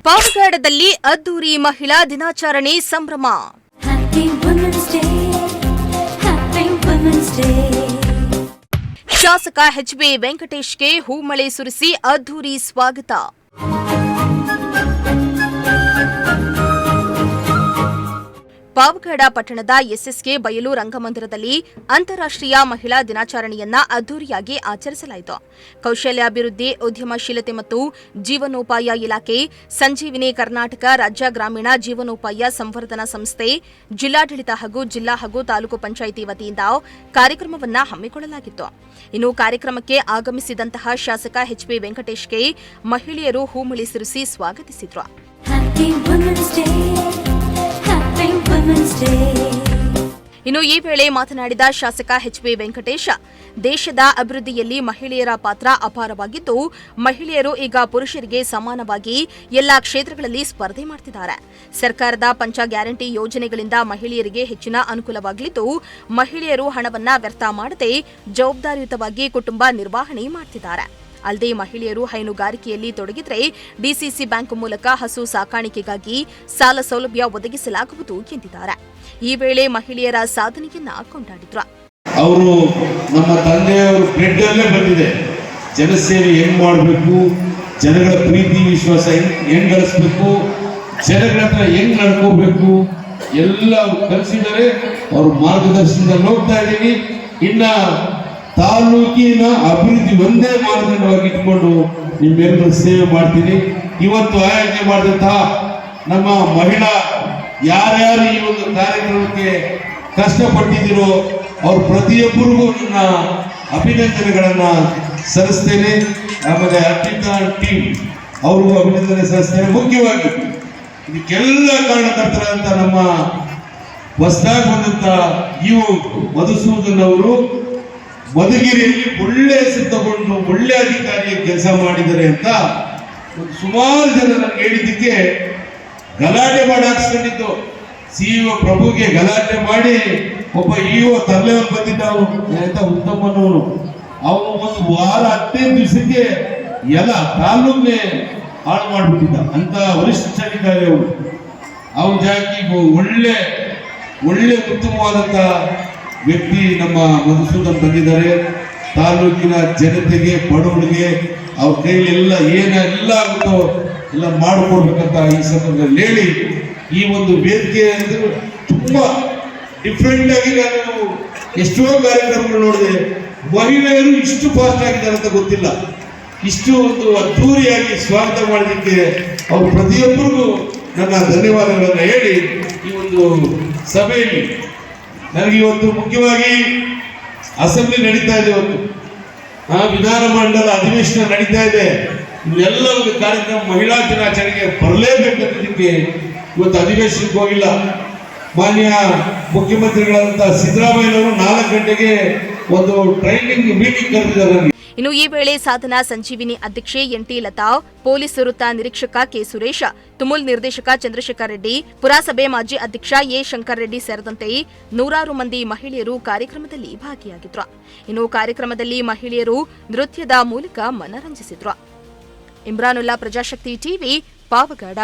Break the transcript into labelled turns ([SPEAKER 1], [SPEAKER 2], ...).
[SPEAKER 1] ಪಾವಗಡದಲ್ಲಿ ಅದ್ದೂರಿ ಮಹಿಳಾ ದಿನಾಚರಣೆ ಸಂಭ್ರಮ. ಶಾಸಕ ಎಚ್.ಬಿ. ವೆಂಕಟೇಶ್ಗೆ ಹೂಮಳೆ ಸುರಿಸಿ ಅದ್ದೂರಿ ಸ್ವಾಗತ. ಪಾವಗಡ ಪಟ್ಟಣದ ಎಸ್ಎಸ್ಕೆ ಬಯಲು ರಂಗಮಂದಿರದಲ್ಲಿ ಅಂತಾರಾಷ್ಟ್ರೀಯ ಮಹಿಳಾ ದಿನಾಚರಣೆಯನ್ನ ಅದ್ದೂರಿಯಾಗಿ ಆಚರಿಸಲಾಯಿತು. ಕೌಶಲ್ಯಾಭಿವೃದ್ಧಿ, ಉದ್ಯಮಶೀಲತೆ ಮತ್ತು ಜೀವನೋಪಾಯ ಇಲಾಖೆ, ಸಂಜೀವಿನಿ ಕರ್ನಾಟಕ ರಾಜ್ಯ ಗ್ರಾಮೀಣ ಜೀವನೋಪಾಯ ಸಂವರ್ಧನಾ ಸಂಸ್ಥೆ, ಜಿಲ್ಲಾಡಳಿತ ಹಾಗೂ ಜಿಲ್ಲಾ ಹಾಗೂ ತಾಲೂಕು ಪಂಚಾಯಿತಿ ವತಿಯಿಂದ ಕಾರ್ಯಕ್ರಮವನ್ನು ಹಮ್ಮಿಕೊಳ್ಳಲಾಗಿತ್ತು. ಇನ್ನು ಕಾರ್ಯಕ್ರಮಕ್ಕೆ ಆಗಮಿಸಿದಂತಹ ಶಾಸಕ ಎಚ್.ಬಿ. ವೆಂಕಟೇಶ್ಗೆ ಮಹಿಳೆಯರು ಹೂಮಳೆ ಸುರಿಸಿ ಸ್ವಾಗತಿಸಿದ್ರು. ಇನ್ನು ಈ ವೇಳೆ ಮಾತನಾಡಿದ ಶಾಸಕ ಎಚ್.ಬಿ. ವೆಂಕಟೇಶ್, ದೇಶದ ಅಭಿವೃದ್ಧಿಯಲ್ಲಿ ಮಹಿಳೆಯರ ಪಾತ್ರ ಅಪಾರವಾಗಿದ್ದು, ಮಹಿಳೆಯರು ಈಗ ಪುರುಷರಿಗೆ ಸಮಾನವಾಗಿ ಎಲ್ಲಾ ಕ್ಷೇತ್ರಗಳಲ್ಲಿ ಸ್ಪರ್ಧೆ ಮಾಡುತ್ತಿದ್ದಾರೆ. ಸರ್ಕಾರದ ಪಂಚ ಗ್ಯಾರಂಟಿ ಯೋಜನೆಗಳಿಂದ ಮಹಿಳೆಯರಿಗೆ ಹೆಚ್ಚಿನ ಅನುಕೂಲವಾಗಲಿದ್ದು, ಮಹಿಳೆಯರು ಹಣವನ್ನ ವ್ಯರ್ಥ ಮಾಡದೆ ಜವಾಬ್ದಾರಿಯುತವಾಗಿ ಕುಟುಂಬ ನಿರ್ವಹಣೆ ಮಾಡುತ್ತಿದ್ದಾರೆ. ಅಲ್ಲದೆ ಮಹಿಳೆಯರು ಹೈನುಗಾರಿಕೆಯಲ್ಲಿ ತೊಡಗಿದ್ರೆ ಡಿಸಿಸಿ ಬ್ಯಾಂಕ್ ಮೂಲಕ ಹಸು ಸಾಕಾಣಿಕೆಗಾಗಿ ಸಾಲ ಸೌಲಭ್ಯ ಒದಗಿಸಲಾಗುವುದು ಎಂದಿದ್ದಾರೆ. ಈ ವೇಳೆ ಮಹಿಳೆಯರ ಸಾಧನೆಯನ್ನ ಕೊಂಡಾಡಿದ್ರು.
[SPEAKER 2] ಅವರು ನಮ್ಮ ತಂದೆಯವರು ಬ್ಲಡ್ ಅಲ್ಲೇ ಬಂದಿದೆ. ಜನಸೇವೆ ಹೆಂಗ್ ಮಾಡಬೇಕು, ಜನಗಳ ಪ್ರೀತಿ ವಿಶ್ವಾಸ ಹೆಂಗ್ ಗಳಿಸ್ಬೇಕು, ಜನಗಳ ಹತ್ರ ಹೆಂಗ್ ನಡ್ಕೋಬೇಕು ಎಲ್ಲ ಕಲಿಸಿದರೆ ಅವ್ರ ಮಾರ್ಗದರ್ಶನದಲ್ಲಿ ಹೋಗ್ತಾ ಇದ್ದೀವಿ. ಇನ್ನ ತಾಲೂಕಿನ ಅಭಿವೃದ್ಧಿ ಒಂದೇ ಮಾನದಂಡವಾಗಿ ಇಟ್ಕೊಂಡು ನಿಮ್ಮೆಲ್ಲರೂ ಸೇವೆ ಮಾಡ್ತೀನಿ. ಇವತ್ತು ಆಯೋಜನೆ ಮಾಡಿದಂತಹ ನಮ್ಮ ಮಹಿಳಾ ಯಾರ್ಯಾರು ಈ ಒಂದು ಕಾರ್ಯಕ್ರಮಕ್ಕೆ ಕಷ್ಟಪಟ್ಟಿದ್ದೀರೋ ಅವ್ರ ಪ್ರತಿಯೊಬ್ಬರಿಗೂ ನನ್ನ ಅಭಿನಂದನೆಗಳನ್ನ ಸಲ್ಲಿಸ್ತೇನೆ. ಆಮೇಲೆ ಅರ್ಪಿತಾ ಟೀಮ್ ಅವ್ರಿಗೂ ಅಭಿನಂದನೆ ಸಲ್ಲಿಸ್ತೇನೆ. ಮುಖ್ಯವಾಗಿ ಇದಕ್ಕೆಲ್ಲ ಕಾರಣಕರ್ತರಾದಂಥ ನಮ್ಮ ಹೊಸದಾಗಿ ಬಂದಂತ ಮಧುಸೂದನ್ ಅವರು ಮಧುಗಿರಿಯಲ್ಲಿ ಒಳ್ಳೆ ಹೆಸರು ತಗೊಂಡು ಒಳ್ಳೆ ಅಧಿಕಾರಿಯ ಕೆಲಸ ಮಾಡಿದ್ದಾರೆ ಅಂತ ಸುಮಾರು ಜನ ನನಗೆ ಹೇಳಿದ್ದಕ್ಕೆ ಗಲಾಟೆ ಮಾಡಿ ಹಾಕ್ಸ್ಕೊಂಡಿದ್ದು. ಸಿಇಒ ಪ್ರಭುಗೆ ಗಲಾಟೆ ಮಾಡಿ ಒಬ್ಬ ಇಒ ತರಲೆವನ್ ಬಂದಿದ್ದ ಅಂತ ಉತ್ತಮನವನು, ಅವನು ಒಂದು ವಾರ 15 ದಿವಸಕ್ಕೆ ಎಲ್ಲ ತಾಲೂಕ್ನೆ ಹಾಳು ಮಾಡಿಬಿಟ್ಟಿದ್ದ ಅಂತ ವರಿಷ್ಠ ಅಧಿಕಾರಿ ಅವರು. ಅವ್ರ ಜಾತಿಗೂ ಒಳ್ಳೆ ಉತ್ತಮವಾದಂತ ವ್ಯಕ್ತಿ ನಮ್ಮ ಮಧುಸೂದನ್ ಬಂದಿದ್ದಾರೆ. ತಾಲೂಕಿನ ಜನತೆಗೆ, ಬಡವರಿಗೆ ಅವ್ರ ಕೈಲಿ ಏನೆಲ್ಲ ಆಗುತ್ತೋ ಎಲ್ಲ ಮಾಡಿಕೊಡ್ಬೇಕಂತ ಈ ಸಂದರ್ಭದಲ್ಲಿ ಹೇಳಿ, ಈ ಒಂದು ವೇದಿಕೆ ಅಂದ್ರೆ ತುಂಬಾ ಡಿಫ್ರೆಂಟ್ ಆಗಿ ನಾನು ಎಷ್ಟೋ ಕಾರ್ಯಕ್ರಮಗಳು ನೋಡಿದೆ. ಮಹಿಳೆಯರು ಇಷ್ಟು ಫಾಸ್ಟ್ ಆಗಿದ್ದಾರೆ ಅಂತ ಗೊತ್ತಿಲ್ಲ. ಇಷ್ಟು ಒಂದು ಅದ್ದೂರಿಯಾಗಿ ಸ್ವಾಗತ ಮಾಡೋದಕ್ಕೆ ಅವ್ರು ಪ್ರತಿಯೊಬ್ಬರಿಗೂ ನನ್ನ ಧನ್ಯವಾದಗಳನ್ನು ಹೇಳಿ, ಈ ಒಂದು ಸಭೆಯಲ್ಲಿ ನನಗೆ ಇವತ್ತು ಮುಖ್ಯವಾಗಿ ಅಸೆಂಬ್ಲಿ ನಡೀತಾ ಇದೆ, ಇವತ್ತು ವಿಧಾನಮಂಡಲ ಅಧಿವೇಶನ ನಡೀತಾ ಇದೆ. ಇವೆಲ್ಲ ಒಂದು ಕಾರ್ಯಕ್ರಮ ಮಹಿಳಾ ದಿನಾಚರಣೆಗೆ ಬರಲೇಬೇಕಂತದಕ್ಕೆ ಇವತ್ತು ಅಧಿವೇಶನಕ್ಕೆ ಹೋಗಿಲ್ಲ. ಮಾನ್ಯ ಮುಖ್ಯಮಂತ್ರಿಗಳಾದಂತಹ ಸಿದ್ದರಾಮಯ್ಯನವರು 4 ಗಂಟೆಗೆ ಒಂದು ಟ್ರೈನಿಂಗ್ ಮೀಟಿಂಗ್ ಕರೆದಿದ್ದಾರೆ.
[SPEAKER 1] ಇನ್ನು ಈ ವೇಳೆ ಸಾಧನಾ ಸಂಜೀವಿನಿ ಅಧ್ಯಕ್ಷೆ ಎನ್.ಟಿ. ಲತಾ, ಪೊಲೀಸ್ ವೃತ್ತ ನಿರೀಕ್ಷಕ ಕೆ. ಸುರೇಶ್, ತುಮುಲ್ ನಿರ್ದೇಶಕ ಚಂದ್ರಶೇಖರ್ ರೆಡ್ಡಿ, ಪುರಸಭೆ ಮಾಜಿ ಅಧ್ಯಕ್ಷ ಎ. ಶಂಕರ್ ರೆಡ್ಡಿ ಸೇರಿದಂತೆ ನೂರಾರು ಮಂದಿ ಮಹಿಳೆಯರು ಕಾರ್ಯಕ್ರಮದಲ್ಲಿ ಭಾಗಿಯಾಗಿದ್ರು. ಇನ್ನು ಕಾರ್ಯಕ್ರಮದಲ್ಲಿ ಮಹಿಳೆಯರು ನೃತ್ಯದ ಮೂಲಕ ಮನರಂಜಿಸಿದ್ರು. ಇಮ್ರಾನುಲ್ಲಾ, ಪ್ರಜಾಶಕ್ತಿ ಟಿವಿ, ಪಾವಗಡ.